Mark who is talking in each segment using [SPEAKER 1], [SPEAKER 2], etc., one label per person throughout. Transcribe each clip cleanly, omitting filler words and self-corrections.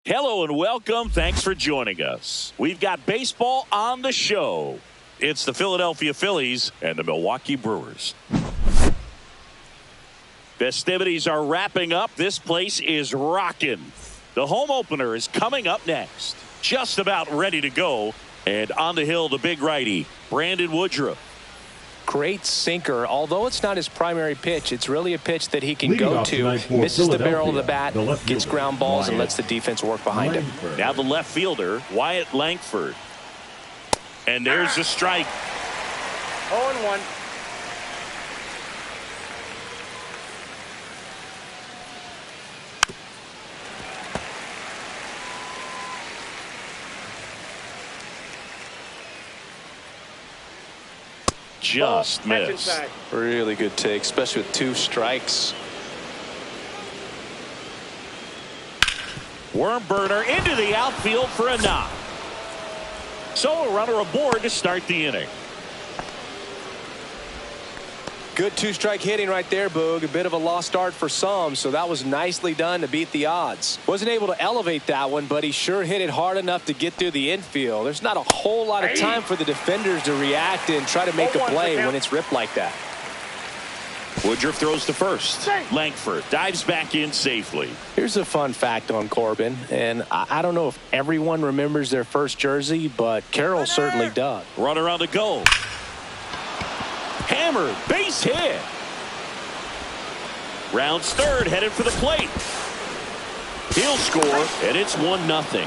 [SPEAKER 1] Hello and welcome. Thanks for joining us. We've got baseball on the show. It's the Philadelphia Phillies and the Milwaukee Brewers. Festivities are wrapping up. This place is rocking. The home opener is coming up next. Just about ready to go. And on the hill, the big righty, Brandon Woodruff.
[SPEAKER 2] Great sinker. Although it's not his primary pitch, it's really a pitch that he can go to. Misses the barrel of the bat, gets ground balls, and lets the defense work behind him.
[SPEAKER 1] Now the left fielder, Wyatt Langford. And there's a strike.
[SPEAKER 3] 0-1.
[SPEAKER 1] Just missed.
[SPEAKER 2] Really good take, especially with 2 strikes.
[SPEAKER 1] Worm burner into the outfield for a knock. So a runner aboard to start the inning.
[SPEAKER 2] Good 2-strike hitting right there, Boog. A bit of a lost start for some, so that was nicely done to beat the odds. Wasn't able to elevate that one, but he sure hit it hard enough to get through the infield. There's not a whole lot of time for the defenders to react and try to make a play when it's ripped like that.
[SPEAKER 1] Woodruff throws to first. Langford dives back in safely.
[SPEAKER 2] Here's a fun fact on Corbin, and I don't know if everyone remembers their first jersey, but Carroll certainly does.
[SPEAKER 1] Runner on the go. Hammer, base hit. Rounds third, headed for the plate. He'll score, and it's 1-0.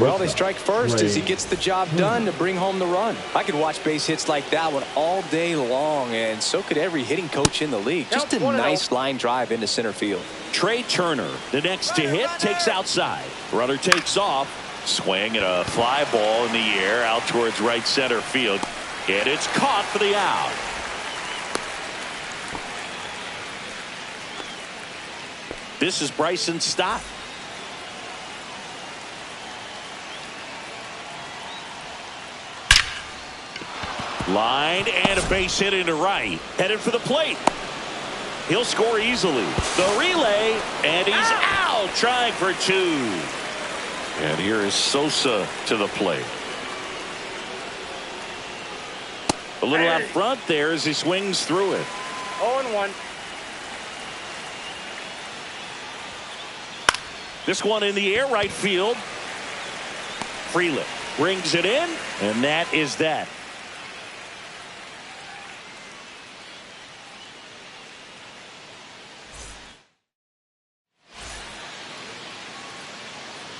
[SPEAKER 2] Well, they strike first as he gets the job done to bring home the run. I could watch base hits like that one all day long, and so could every hitting coach in the league. Just a nice line drive into center field.
[SPEAKER 1] Trey Turner, the next to hit, takes outside. Runner takes off. Swing and a fly ball in the air out towards right center field. And it's caught for the out. This is Bryson Stott. Line and a base hit into right. Headed for the plate. He'll score easily. The relay, and he's out, trying for 2. And here is Sosa to the plate. A little out front there as he swings through it.
[SPEAKER 3] 0-1.
[SPEAKER 1] This one in the air, right field. Freeland brings it in, and that is that.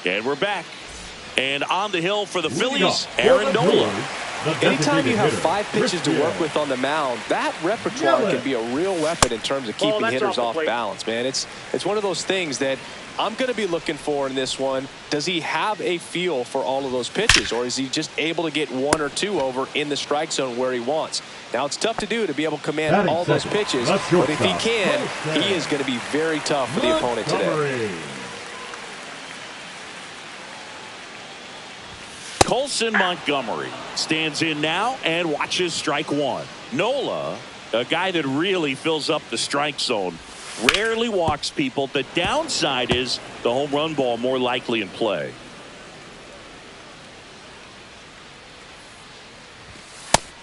[SPEAKER 1] And we're back. And on the hill for the Phillies, Aaron Nola.
[SPEAKER 2] Anytime you have 5 pitches to work with on the mound, that repertoire can be a real weapon in terms of keeping hitters off balance, man. It's one of those things that I'm going to be looking for in this one. Does he have a feel for all of those pitches, or is he just able to get 1 or 2 over in the strike zone where he wants? Now, it's tough to do to be able to command all those pitches, but if he can, he is going to be very tough for the opponent today.
[SPEAKER 1] Colson Montgomery stands in now and watches strike 1. Nola, a guy that really fills up the strike zone, rarely walks people. The downside is the home run ball more likely in play.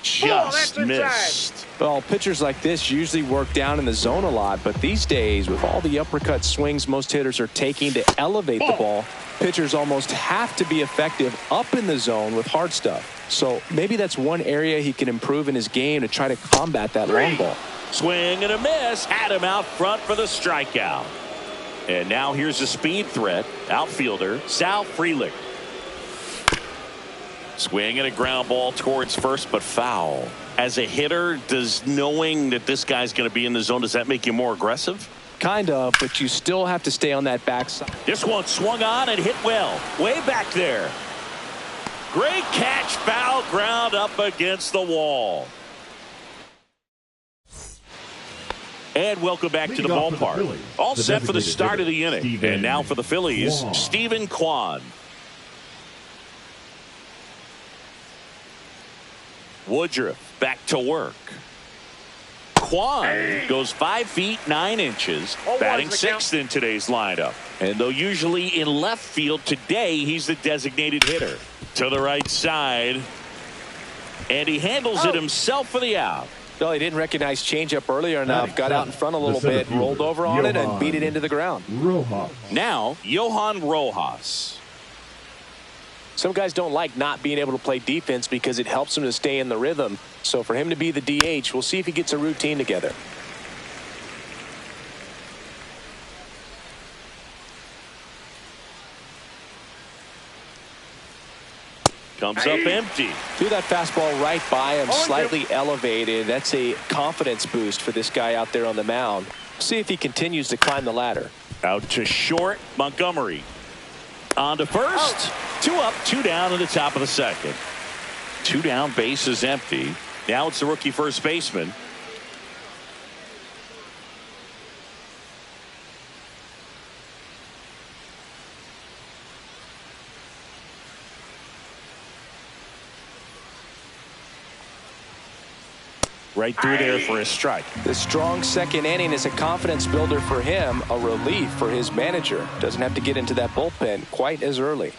[SPEAKER 1] Just missed.
[SPEAKER 2] Well, pitchers like this usually work down in the zone a lot, but these days, with all the uppercut swings most hitters are taking to elevate the ball, pitchers almost have to be effective up in the zone with hard stuff. So maybe that's one area he can improve in his game to try to combat that long ball.
[SPEAKER 1] Swing and a miss. Had him out front for the strikeout. And now here's a speed threat. Outfielder Sal Frelick. Swing and a ground ball towards first, but foul. As a hitter, does knowing that this guy's going to be in the zone, does that make you more aggressive?
[SPEAKER 2] Kind of, but you still have to stay on that backside.
[SPEAKER 1] This one swung on and hit well. Way back there. Great catch. Foul ground up against the wall. And welcome back to the ballpark. All set for the start of the inning. And now for the Phillies, Stephen Kwan. Woodruff back to work. Kwan goes 5 feet 9 inches, batting sixth in today's lineup. And though usually in left field, today he's the designated hitter. To the right side. And he handles it himself for the out.
[SPEAKER 2] Well, he didn't recognize changeup earlier enough. Got out in front a little bit, rolled over on it, and beat it into the ground.
[SPEAKER 1] Now, Johan Rojas.
[SPEAKER 2] Some guys don't like not being able to play defense because it helps them to stay in the rhythm. So for him to be the DH, we'll see if he gets a routine together.
[SPEAKER 1] Comes up empty.
[SPEAKER 2] Threw that fastball right by him, slightly elevated. That's a confidence boost for this guy out there on the mound. See if he continues to climb the ladder.
[SPEAKER 1] Out to short, Montgomery. On to first. 2 up, 2 down in the top of the second. 2 down, base is empty. Now it's the rookie first baseman. Right through there for a strike.
[SPEAKER 2] The strong second inning is a confidence builder for him, a relief for his manager. Doesn't have to get into that bullpen quite as early.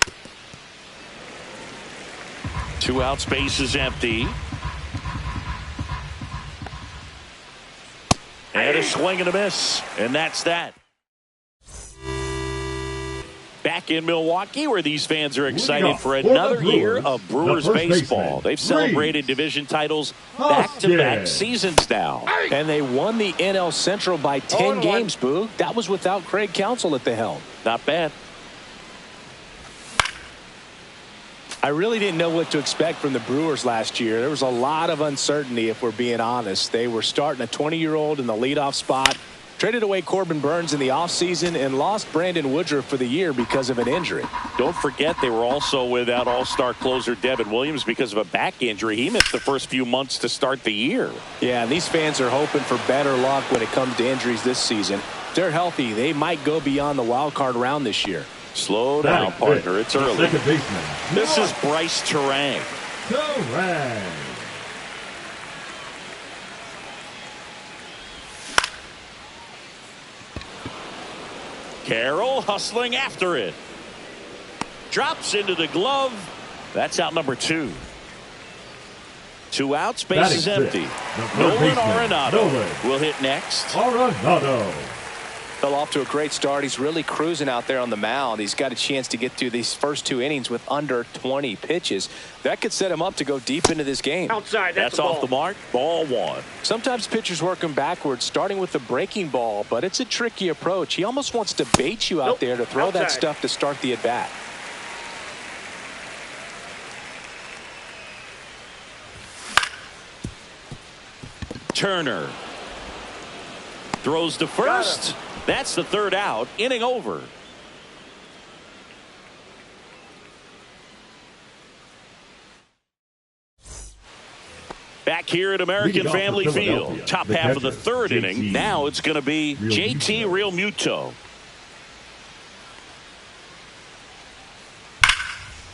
[SPEAKER 1] 2 outs, base is empty. And a swing and a miss. And that's that. Back in Milwaukee, where these fans are excited for another year of Brewers baseball. They've celebrated division titles back-to-back seasons now.
[SPEAKER 2] And they won the NL Central by 10 games, Boo. That was without Craig Counsell at the helm.
[SPEAKER 1] Not bad.
[SPEAKER 2] I really didn't know what to expect from the Brewers last year. There was a lot of uncertainty, if we're being honest. They were starting a 20-year-old in the leadoff spot. Traded away Corbin Burns in the offseason and lost Brandon Woodruff for the year because of an injury.
[SPEAKER 1] Don't forget they were also without all-star closer Devin Williams because of a back injury. He missed the first few months to start the year.
[SPEAKER 2] Yeah, and these fans are hoping for better luck when it comes to injuries this season. If they're healthy, they might go beyond the wild card round this year.
[SPEAKER 1] Slow down, partner. It's early. This is Bryce Terang. Carroll hustling after it. Drops into the glove. That's out number 2. 2 outs, base is empty. Nolan Arenado will hit next.
[SPEAKER 2] Fell off to a great start. He's really cruising out there on the mound. He's got a chance to get through these first 2 innings with under 20 pitches. That could set him up to go deep into this game.
[SPEAKER 3] Outside,
[SPEAKER 1] that's off the mark. Ball 1.
[SPEAKER 2] Sometimes pitchers work him backwards, starting with the breaking ball, but it's a tricky approach. He almost wants to bait you out there to throw that stuff to start the at-bat.
[SPEAKER 1] Turner throws to first. That's the 3rd out. Inning over. Back here at American Family Field. Top half of the 3rd inning. Now it's going to be JT Realmuto.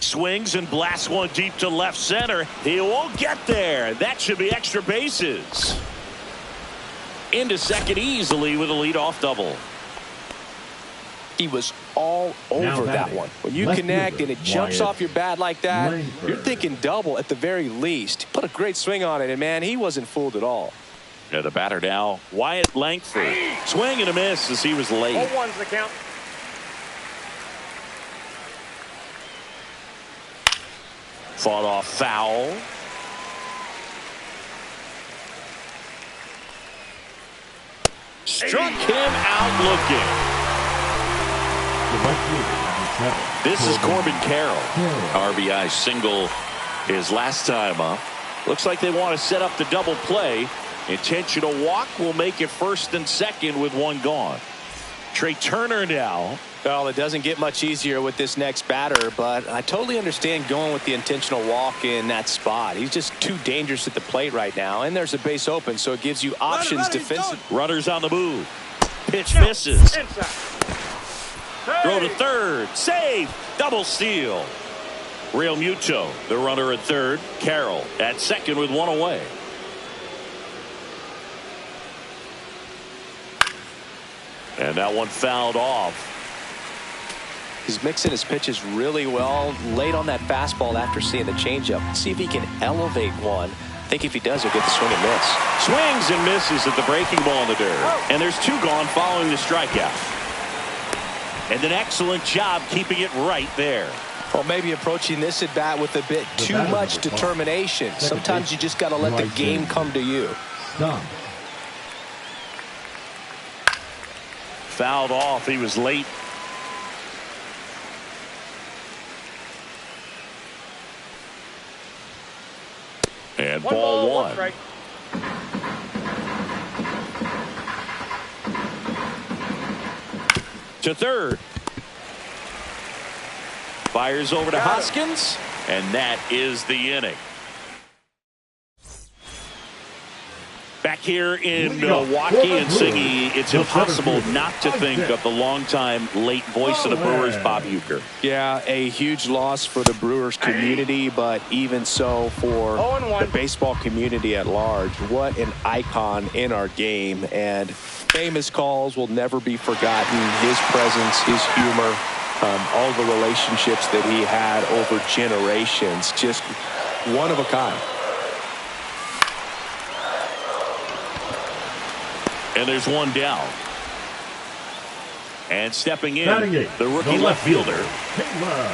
[SPEAKER 1] Swings and blasts one deep to left center. He won't get there. That should be extra bases. Into second easily with a leadoff double.
[SPEAKER 2] He was all over that one. When you connect and it jumps off your bat like that, you're thinking double at the very least. Put a great swing on it, and man, he wasn't fooled at all.
[SPEAKER 1] Yeah, the batter now, Wyatt Langford. Swing and a miss as he was late.
[SPEAKER 3] 0-1's the count.
[SPEAKER 1] Fought off foul. Struck him out looking. This is Corbin Carroll. RBI single his last time up. Looks like they want to set up the double play. Intentional walk will make it 1st and 2nd with 1 gone. Trey Turner now.
[SPEAKER 2] Well, it doesn't get much easier with this next batter, but I totally understand going with the intentional walk in that spot. He's just too dangerous at the plate right now, and there's a base open, so it gives you options defensively.
[SPEAKER 1] Runners on the move. Pitch misses. Throw to 3rd. Save. Double steal. Realmuto, the runner at 3rd. Carroll at 2nd with 1 away. And that one fouled off.
[SPEAKER 2] He's mixing his pitches really well. Late on that fastball after seeing the changeup. See if he can elevate one. I think if he does, he'll get the swing and miss.
[SPEAKER 1] Swings and misses at the breaking ball in the dirt. And there's two gone following the strikeout. And an excellent job keeping it right there.
[SPEAKER 2] Well, maybe approaching this at bat with a bit too much determination. Sometimes you just got to let the game come to you.
[SPEAKER 1] Fouled off. He was late. And ball one.
[SPEAKER 3] Strike.
[SPEAKER 1] To third. Fires over to Hoskins, and that is the inning. Back here in Milwaukee and Siggy, it's impossible not to think of the longtime late voice of the Brewers, Bob Uecker.
[SPEAKER 2] Yeah, a huge loss for the Brewers community, but even so for the baseball community at large. What an icon in our game, and famous calls will never be forgotten. His presence, his humor, all the relationships that he had over generations, just one of a kind.
[SPEAKER 1] And there's one down. And stepping in, the rookie left fielder.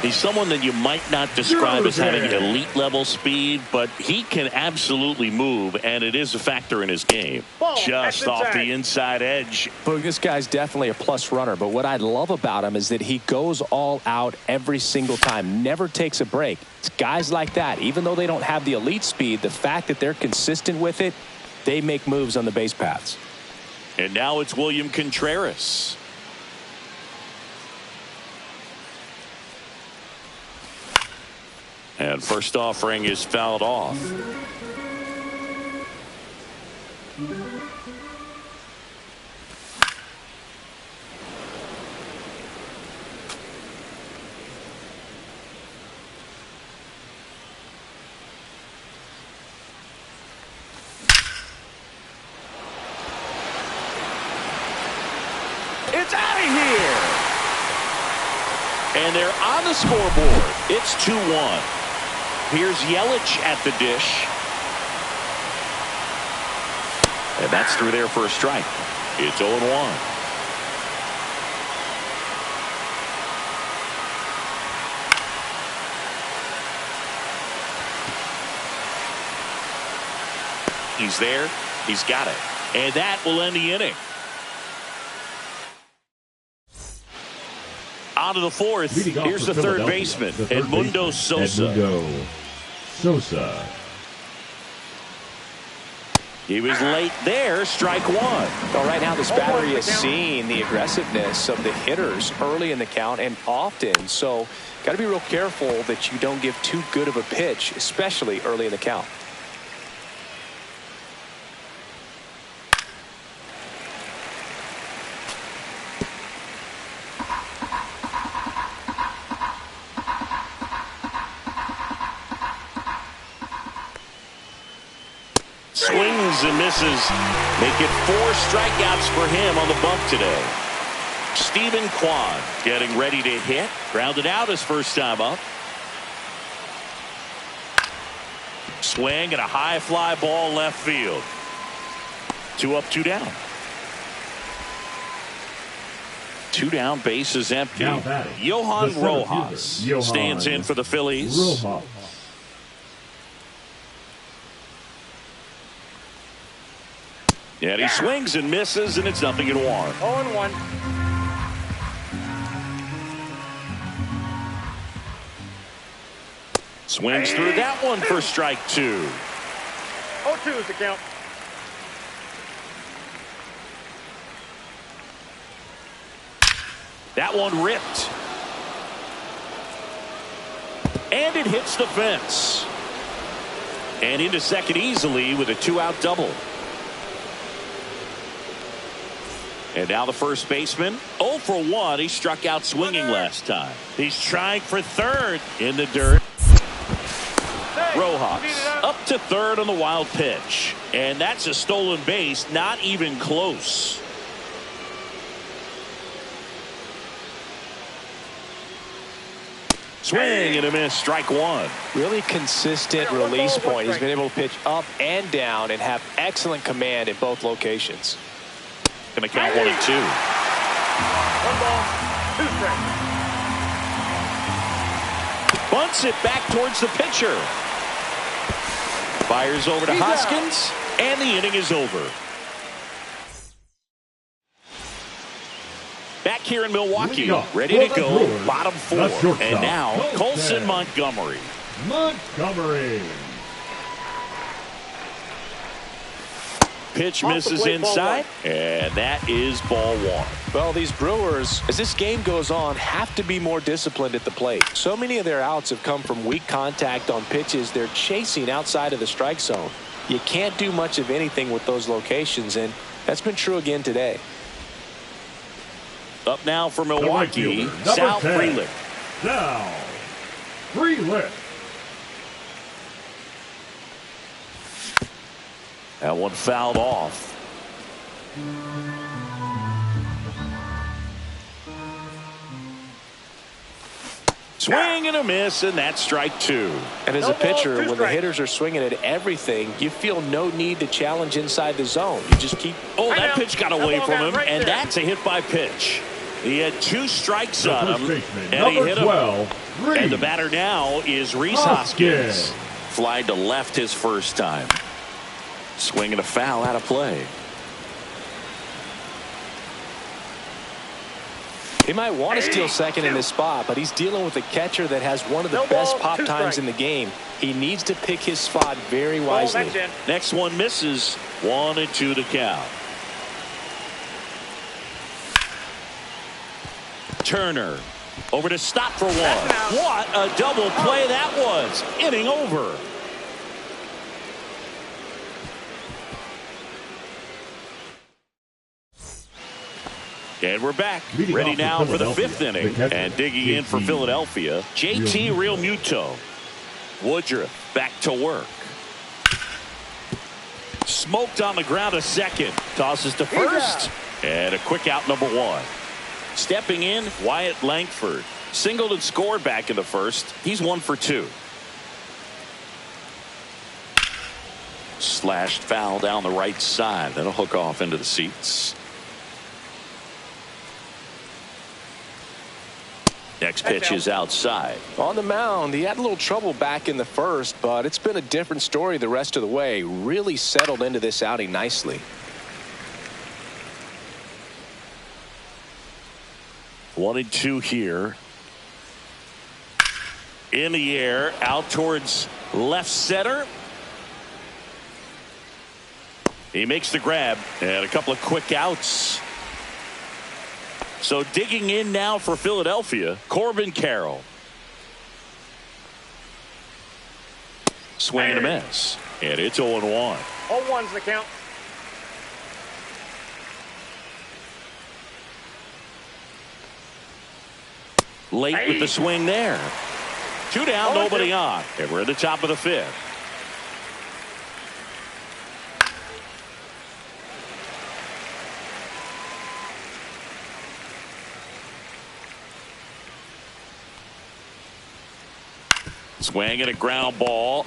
[SPEAKER 1] He's someone that you might not describe as having elite level speed, but he can absolutely move, and it is a factor in his game. Just off the inside edge.
[SPEAKER 2] But this guy's definitely a plus runner, but what I love about him is that he goes all out every single time, never takes a break. It's guys like that, even though they don't have the elite speed, the fact that they're consistent with it, they make moves on the base paths.
[SPEAKER 1] And now it's William Contreras. And first offering is fouled off. It's out of here. And they're on the scoreboard. It's 2-1. Here's Yelich at the dish. And that's through there for a strike. It's 0-1. He's there. He's got it. And that will end the inning. On to the fourth. Here's the third baseman, Edmundo Sosa. He was late there, strike one.
[SPEAKER 2] Well, right now this battery is seeing the aggressiveness of the hitters early in the count and often. So got to be real careful that you don't give too good of a pitch, especially early in the count.
[SPEAKER 1] Swings and misses. Make it 4 strikeouts for him on the bump today. Stephen Kwan getting ready to hit. Grounded out his first time up. Swing and a high fly ball left field. 2 up, 2 down. 2 down, base is empty. Johan Rojas stands in for the Phillies. And he swings and misses, and it's 0-1.
[SPEAKER 3] 0-1.
[SPEAKER 1] Swings through that one for strike 2.
[SPEAKER 3] 0-2 is the count.
[SPEAKER 1] That one ripped. And it hits the fence. And into second easily with a 2-out double. And now the first baseman, 0 for 1. He struck out swinging last time. He's trying for third in the dirt. Rojas up to third on the wild pitch. And that's a stolen base, not even close. Swing and a miss, strike one.
[SPEAKER 2] Really consistent release point. He's been able to pitch up and down and have excellent command in both locations.
[SPEAKER 1] Going to count 1 and 2.
[SPEAKER 3] 1 ball, 2 strikes.
[SPEAKER 1] Bunts it back towards the pitcher. Fires over to Hoskins, and the inning is over. Back here in Milwaukee, ready to go, bottom 4. And now, Colson Montgomery. Pitch misses inside, and that is ball 1.
[SPEAKER 2] Well, these Brewers, as this game goes on, have to be more disciplined at the plate. So many of their outs have come from weak contact on pitches they're chasing outside of the strike zone. You can't do much of anything with those locations, and that's been true again today.
[SPEAKER 1] Up now for Milwaukee, Sal Frelick.
[SPEAKER 4] Sal Frelick.
[SPEAKER 1] That one fouled off. Swing and a miss, and that's strike 2.
[SPEAKER 2] And as a pitcher, when the hitters are swinging at everything, you feel no need to challenge inside the zone. You just keep.
[SPEAKER 1] Oh, that pitch got away from him, and that's a hit by pitch. He had 2 strikes on him, and he hit him. And the batter now is Rhys Hoskins. Flied to left his first time. Swing and a foul out of play.
[SPEAKER 2] He might want to steal second in this spot, but he's dealing with a catcher that has one of the best pop times in the game. He needs to pick his spot very wisely.
[SPEAKER 1] Next one misses. 1 and 2 to count. Turner over to stop for 1. What a double play that was. Inning over. And we're back, ready now for the 5th inning. And digging in for Philadelphia, JT Realmuto. Woodruff back to work. Smoked on the ground a second. Tosses to first. And a quick out, number 1. Stepping in, Wyatt Langford. Singled and scored back in the first. He's 1 for 2. Slashed foul down the right side. That'll hook off into the seats. Next pitch is outside.
[SPEAKER 2] On the mound, he had a little trouble back in the first, but it's been a different story the rest of the way. Really settled into this outing nicely.
[SPEAKER 1] 1 and 2 here. In the air, out towards left center. He makes the grab, and a couple of quick outs. So digging in now for Philadelphia, Corbin Carroll. Swing and a miss. And it's 0-1.
[SPEAKER 3] 0-1's the count.
[SPEAKER 1] Late with the swing there. 2 down, nobody on. And we're at the top of the 5th. Swing and a ground ball.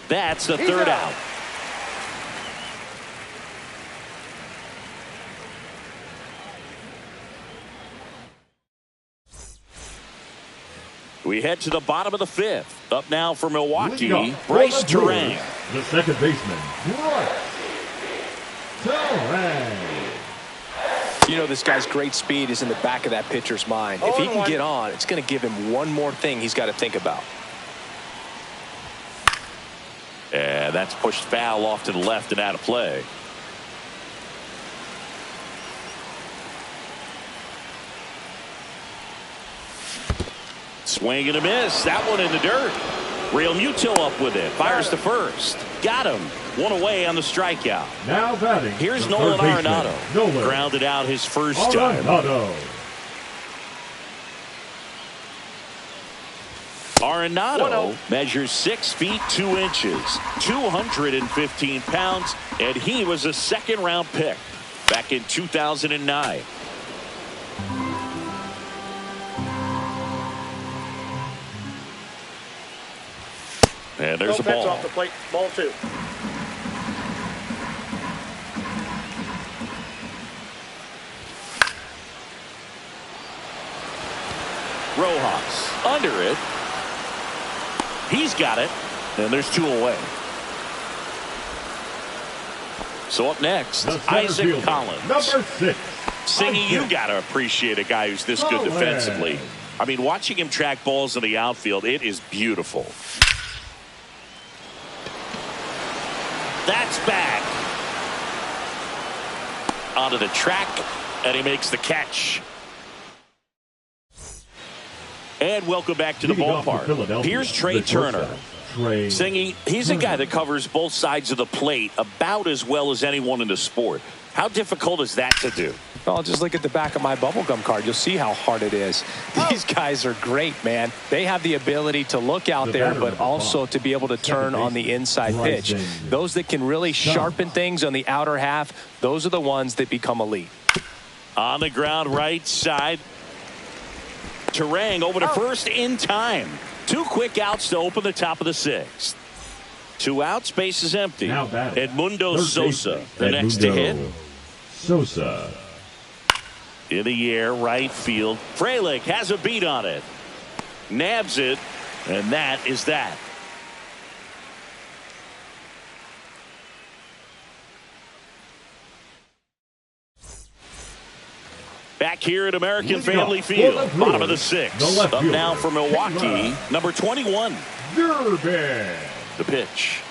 [SPEAKER 1] That's the 3rd out. We head to the bottom of the 5th. Up now for Milwaukee, Bryce Terang.
[SPEAKER 4] The second baseman, Bryce Terang.
[SPEAKER 2] You know, this guy's great speed is in the back of that pitcher's mind. If he can get on, it's going to give him one more thing he's got to think about.
[SPEAKER 1] And that's pushed foul off to the left and out of play. Swing and a miss. That one in the dirt. Realmuto up with it. Fires to first. Got him. 1 away on the strikeout.
[SPEAKER 4] Now batting.
[SPEAKER 1] Here's Nolan Arenado. Grounded out his first time. Arenado measures 6 feet 2 inches, 215 pounds, and he was a 2nd-round pick back in 2009. And there's
[SPEAKER 3] No
[SPEAKER 1] a
[SPEAKER 3] pets
[SPEAKER 1] ball.
[SPEAKER 3] off the plate. Ball 2.
[SPEAKER 1] Rojas under it. He's got it. And there's 2 away. So up next, Isaac Collins.
[SPEAKER 4] Number 6.
[SPEAKER 1] Singy, you got to appreciate a guy who's this good defensively. I mean, watching him track balls in the outfield, it is beautiful. That's back. Onto the track, and he makes the catch. And welcome back to the ballpark. Here's Trey Turner. Singy, he's a guy that covers both sides of the plate about as well as anyone in the sport. How difficult is that to do?
[SPEAKER 2] Well, just look at the back of my bubblegum card. You'll see how hard it is. These guys are great, man. They have the ability to look out there, but also to be able to turn on the inside pitch. Those that can really sharpen things on the outer half, those are the ones that become elite.
[SPEAKER 1] On the ground right side. Terang over to first in time. 2 quick outs to open the top of the 6th. 2 outs, base is empty. Edmundo Sosa, the next to hit.
[SPEAKER 4] Sosa.
[SPEAKER 1] In the air, right field. Frelick has a beat on it. Nabs it, and that is that. Back here at American Family Field, bottom of the 6th. Up now for Milwaukee, number 21.
[SPEAKER 4] Durbin.
[SPEAKER 1] The pitch.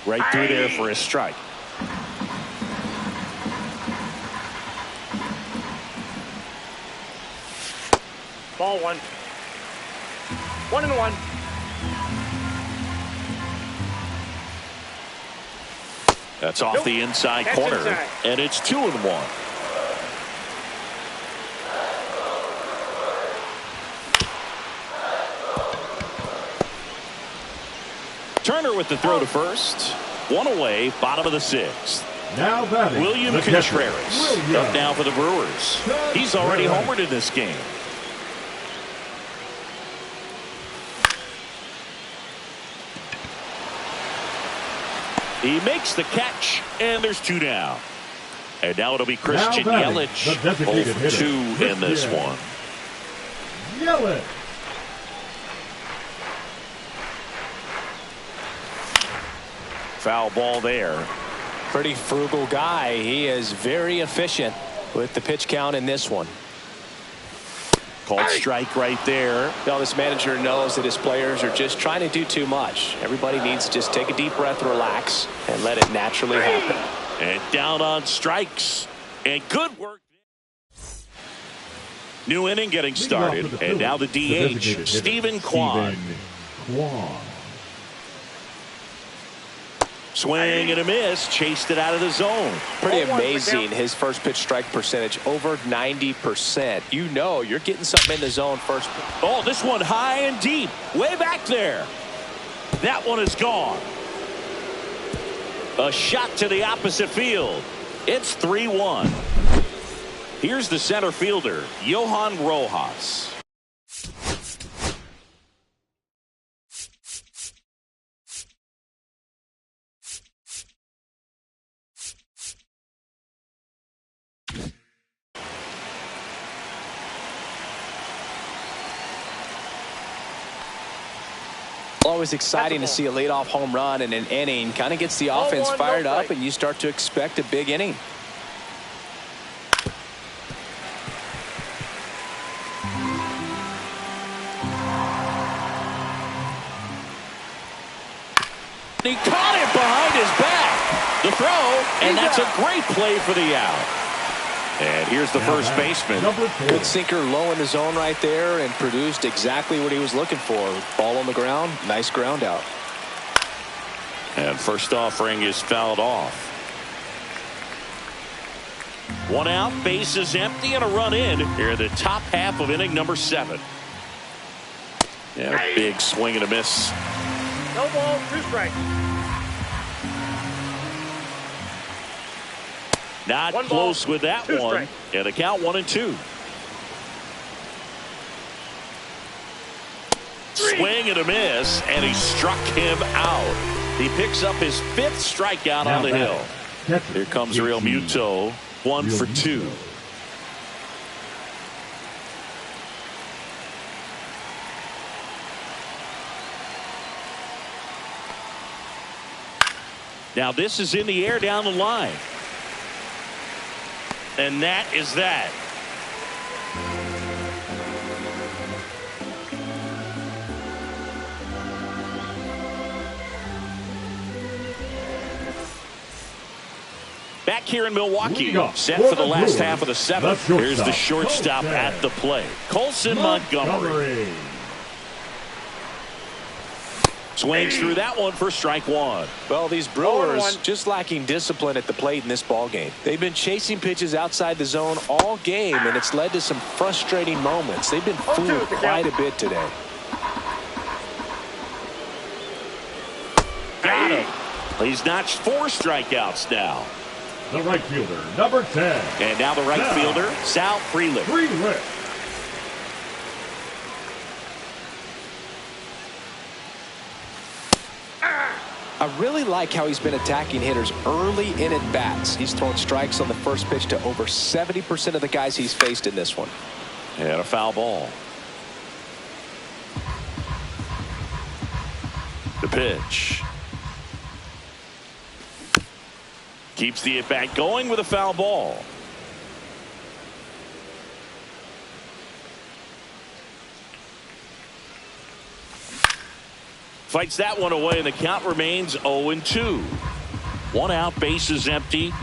[SPEAKER 1] Right through there for a strike.
[SPEAKER 3] Ball 1. 1-1.
[SPEAKER 1] That's off the inside corner, and it's 2-1. Turner with the throw to first. 1 away, bottom of the 6th.
[SPEAKER 4] Now batting,
[SPEAKER 1] William Contreras up now for the Brewers. He's already homered in this game. He makes the catch, and there's 2 down. And now it'll be Christian Yelich, 0-2 in this one.
[SPEAKER 4] Yelich.
[SPEAKER 1] Foul ball there.
[SPEAKER 2] Pretty frugal guy. He is very efficient with the pitch count in this one.
[SPEAKER 1] Called strike right there.
[SPEAKER 2] Well, this manager knows that his players are just trying to do too much. Everybody needs to just take a deep breath, relax, and let it naturally happen.
[SPEAKER 1] And down on strikes. And good work. New inning getting started. And now the DH, Stephen Kwan. Swing and a miss. Chased it out of the zone.
[SPEAKER 2] Pretty amazing, his first pitch strike percentage, over 90%. You know you're getting something in the zone first.
[SPEAKER 1] Oh, this one high and deep. Way back there. That one is gone. A shot to the opposite field. It's 3-1. Here's the center fielder, Johan Rojas.
[SPEAKER 2] Always exciting to see a leadoff home run in an inning. Kind of gets the offense fired up, and you start to expect a big inning.
[SPEAKER 1] He caught it behind his back. The throw, and that's a great play for the out. And here's the first baseman.
[SPEAKER 2] Good sinker low in the zone right there and produced exactly what he was looking for. Ball on the ground, nice ground out.
[SPEAKER 1] And first offering is fouled off. 1 out, base is empty, and a run in here in the top half of inning number 7. And a big swing and a miss.
[SPEAKER 3] No ball, 2 strikes.
[SPEAKER 1] Not close with that one. And the count 1-2. Swing and a miss, and he struck him out. He picks up his 5th strikeout on the hill. Here comes Real Muto, 1 for 2. Now this is in the air down the line. And that is that. Back here in Milwaukee, set for the last half of the 7th. Here's the shortstop at the plate, Colson Montgomery. Swings through that one for strike 1.
[SPEAKER 2] Well, these Brewers just lacking discipline at the plate in this ballgame. They've been chasing pitches outside the zone all game, and it's led to some frustrating moments. They've been fooled quite a bit today.
[SPEAKER 1] Got him. He's notched 4 strikeouts now.
[SPEAKER 4] The right fielder, number 10.
[SPEAKER 1] And now the right fielder, Sal Frelick.
[SPEAKER 2] I really like how he's been attacking hitters early in at bats. He's thrown strikes on the first pitch to over 70% of the guys he's faced in this one.
[SPEAKER 1] And a foul ball. The pitch. Keeps the at-bat going with a foul ball. Fights that one away, and the count remains 0-2. 1 out, bases empty.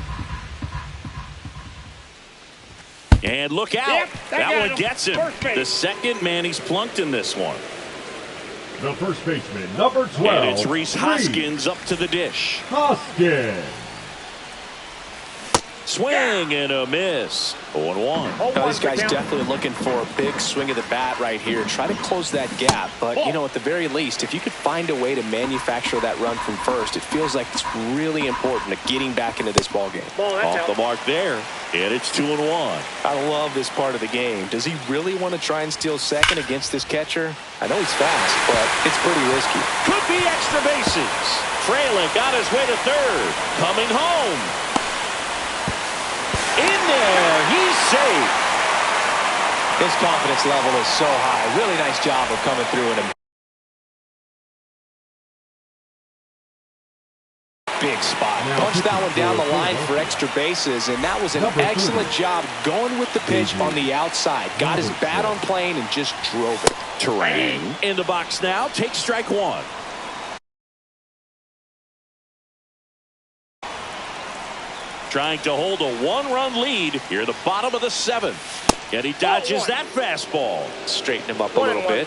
[SPEAKER 1] And look out.
[SPEAKER 3] Yep,
[SPEAKER 1] that one gets him. The second man he's plunked in this one.
[SPEAKER 4] The first baseman, number 12.
[SPEAKER 1] And it's Rhys Hoskins up to the dish.
[SPEAKER 4] Hoskins.
[SPEAKER 1] Swing and a miss. 0-1.
[SPEAKER 2] Now, these guys definitely looking for a big swing of the bat right here. Try to close that gap. But, you know, at the very least, if you could find a way to manufacture that run from first, it feels like it's really important to getting back into this ballgame.
[SPEAKER 1] Off the mark there. And it's 2-1.
[SPEAKER 2] I love this part of the game. Does he really want to try and steal second against this catcher? I know he's fast, but it's pretty risky.
[SPEAKER 1] Could be extra bases. Frelick got his way to third. Coming home. In there, he's safe.
[SPEAKER 2] His confidence level is so high. Really nice job of coming through in a big spot. Punched that one down the line for extra bases, and that was an excellent job going with the pitch on the outside. Got his bat on plane and just drove it.
[SPEAKER 1] Terrain in the box now. Takes strike 1. Trying to hold a 1-run lead here at the bottom of the 7th. And he dodges that fastball.
[SPEAKER 2] Straighten him up a little bit.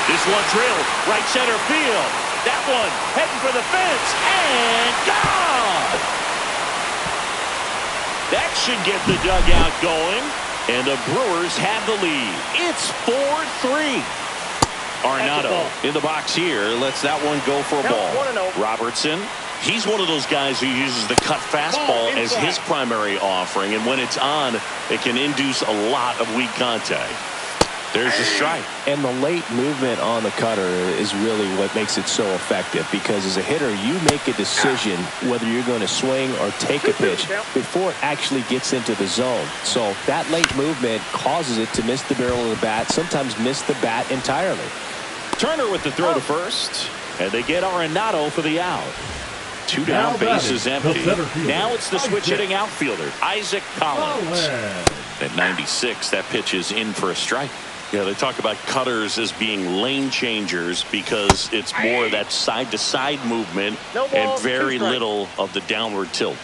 [SPEAKER 1] This one drilled right center field. That one heading for the fence and gone. That should get the dugout going. And the Brewers have the lead. It's 4-3. Arenado in the box here. Lets that one go for a ball. Robertson, he's one of those guys who uses the cut fastball as his primary offering, and when it's on, it can induce a lot of weak contact. There's the strike.
[SPEAKER 2] And the late movement on the cutter is really what makes it so effective, because as a hitter, you make a decision whether you're going to swing or take a pitch before it actually gets into the zone. So that late movement causes it to miss the barrel of the bat, sometimes miss the bat entirely.
[SPEAKER 1] Turner with the throw to first, and they get Arenado for the out. 2 down, bases empty. Now it's the switch hitting outfielder, Isaac Collins. At 96, that pitch is in for a strike. Yeah, they talk about cutters as being lane changers because it's more of that side-to-side movement and very little of the downward tilt.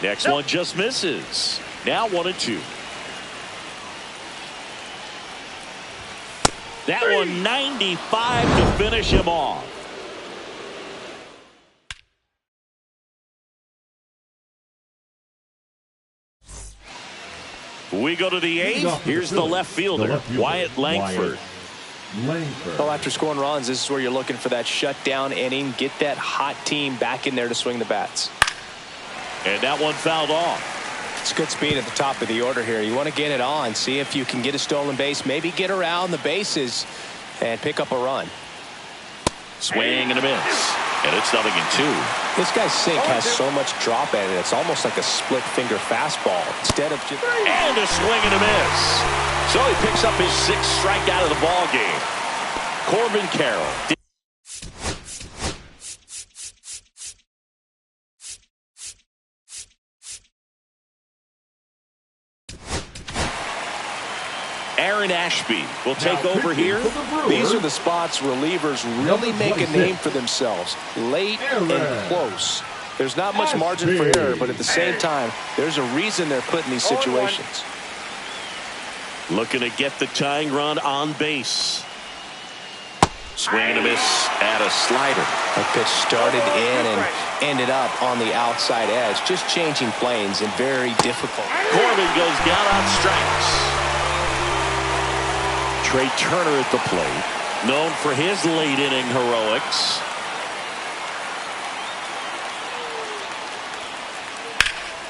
[SPEAKER 1] Next one just misses. Now 1-2. That one 95 to finish him off. We go to the 8th. Here's the left fielder, Wyatt Langford.
[SPEAKER 2] Well, after scoring runs, this is where you're looking for that shutdown inning. Get that hot team back in there to swing the bats.
[SPEAKER 1] And that one fouled off.
[SPEAKER 2] It's good speed at the top of the order here. You want to get it on, see if you can get a stolen base, maybe get around the bases and pick up a run.
[SPEAKER 1] Swing and a miss. And it's 0-2.
[SPEAKER 2] This guy's sink has so much drop in it. It's almost like a split finger fastball instead of just.
[SPEAKER 1] And a swing and a miss. So he picks up his 6th strikeout of the ball game. Corbin Carroll. Aaron Ashby will take over here.
[SPEAKER 2] These are the spots relievers really make a name for themselves. Late and close. There's not much margin for error, but at the same time, there's a reason they're put in these situations.
[SPEAKER 1] Looking to get the tying run on base. Swing and a miss at a slider.
[SPEAKER 2] That pitch started in and ended up on the outside edge. Just changing planes and very difficult.
[SPEAKER 1] Corbin goes down on strikes. Trey Turner at the plate, known for his late inning heroics.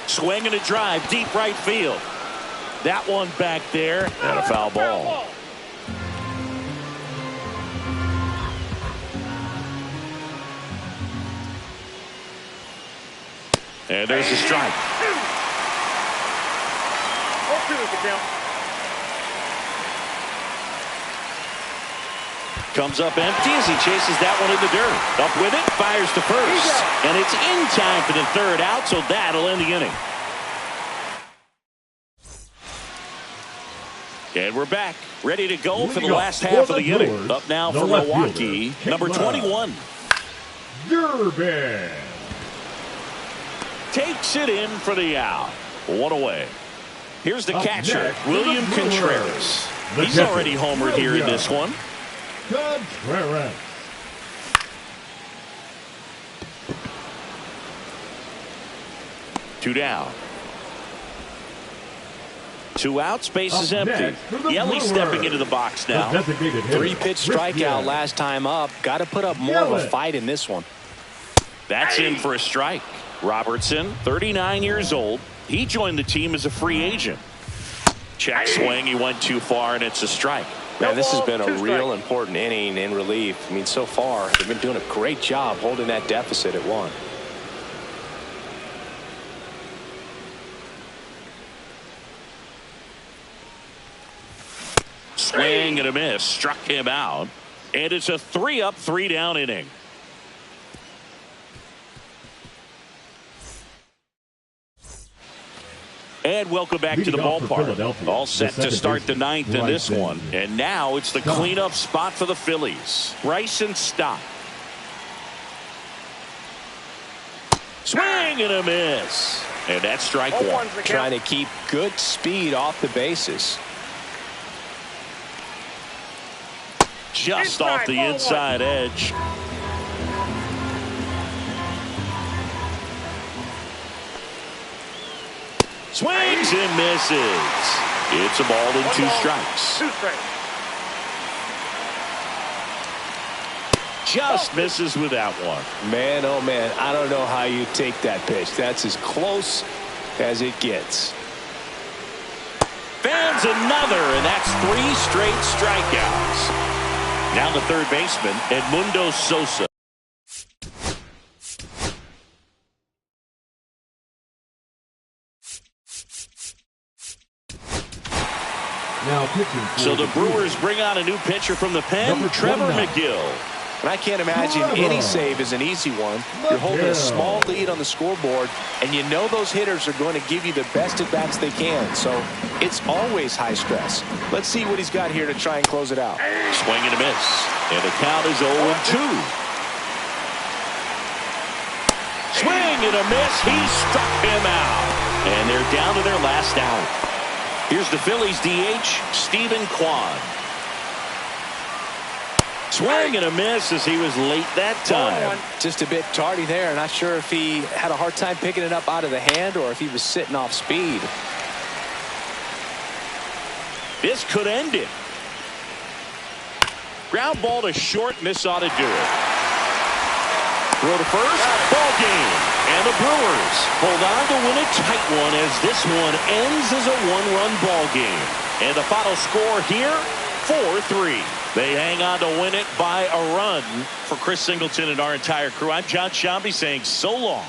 [SPEAKER 1] Swing and a drive, deep right field. That one back there, and a foul ball. And there's a strike.
[SPEAKER 3] 0-2 is the count.
[SPEAKER 1] Comes up empty as he chases that one in the dirt. Up with it, fires to first. And it's in time for the 3rd out, so that'll end the inning. And we're back, ready to go for the last half of the inning. Up now for Milwaukee, number 21.
[SPEAKER 4] Durbin
[SPEAKER 1] takes it in for the out. 1 away. Here's the catcher, William Contreras. He's already homered here in this one.
[SPEAKER 4] Contreras.
[SPEAKER 1] Two down. 2 outs, base is empty. Yelly stepping into the box now.
[SPEAKER 2] 3-pitch strikeout last time up. Got to put up more of a fight in this one.
[SPEAKER 1] That's in for a strike. Robertson, 39 years old. He joined the team as a free agent. Check swing, he went too far, and it's a strike.
[SPEAKER 2] Man, this has been a real important inning in relief. I mean, so far, they've been doing a great job holding that deficit at 1.
[SPEAKER 1] Swing and a miss, struck him out. And it's a 3-up, 3-down inning. And welcome back to the ballpark. All set to start the 9th in this one. And now it's the cleanup spot for the Phillies. Bryson Stott. Swing and a miss. And that's strike 1.
[SPEAKER 2] Trying to keep good speed off the bases.
[SPEAKER 1] Just off the inside edge. Swings and misses. It's a ball and 2 strikes.
[SPEAKER 3] 2 strikes.
[SPEAKER 1] Just misses with that one.
[SPEAKER 2] Man, oh man, I don't know how you take that pitch. That's as close as it gets.
[SPEAKER 1] Fans another, and that's 3 straight strikeouts. Now the third baseman, Edmundo Sosa. So the Brewers bring on a new pitcher from the pen, Trevor McGill.
[SPEAKER 2] And I can't imagine any save is an easy one. You're holding a small lead on the scoreboard, and you know those hitters are going to give you the best at-bats they can. So it's always high stress. Let's see what he's got here to try and close it out.
[SPEAKER 1] Swing and a miss. And the count is 0-2. Swing and a miss. He struck him out. And they're down to their last out. Here's the Phillies DH, Stephen Kwan. Swing and a miss as he was late that time.
[SPEAKER 2] Just a bit tardy there. Not sure if he had a hard time picking it up out of the hand or if he was sitting off speed.
[SPEAKER 1] This could end it. Ground ball to short, and this ought to do it. Throw to first, ball game. And the Brewers hold on to win a tight one as this one ends as a one-run ball game. And the final score here, 4-3. They hang on to win it by a run. For Chris Singleton and our entire crew, I'm John Shambi saying so long.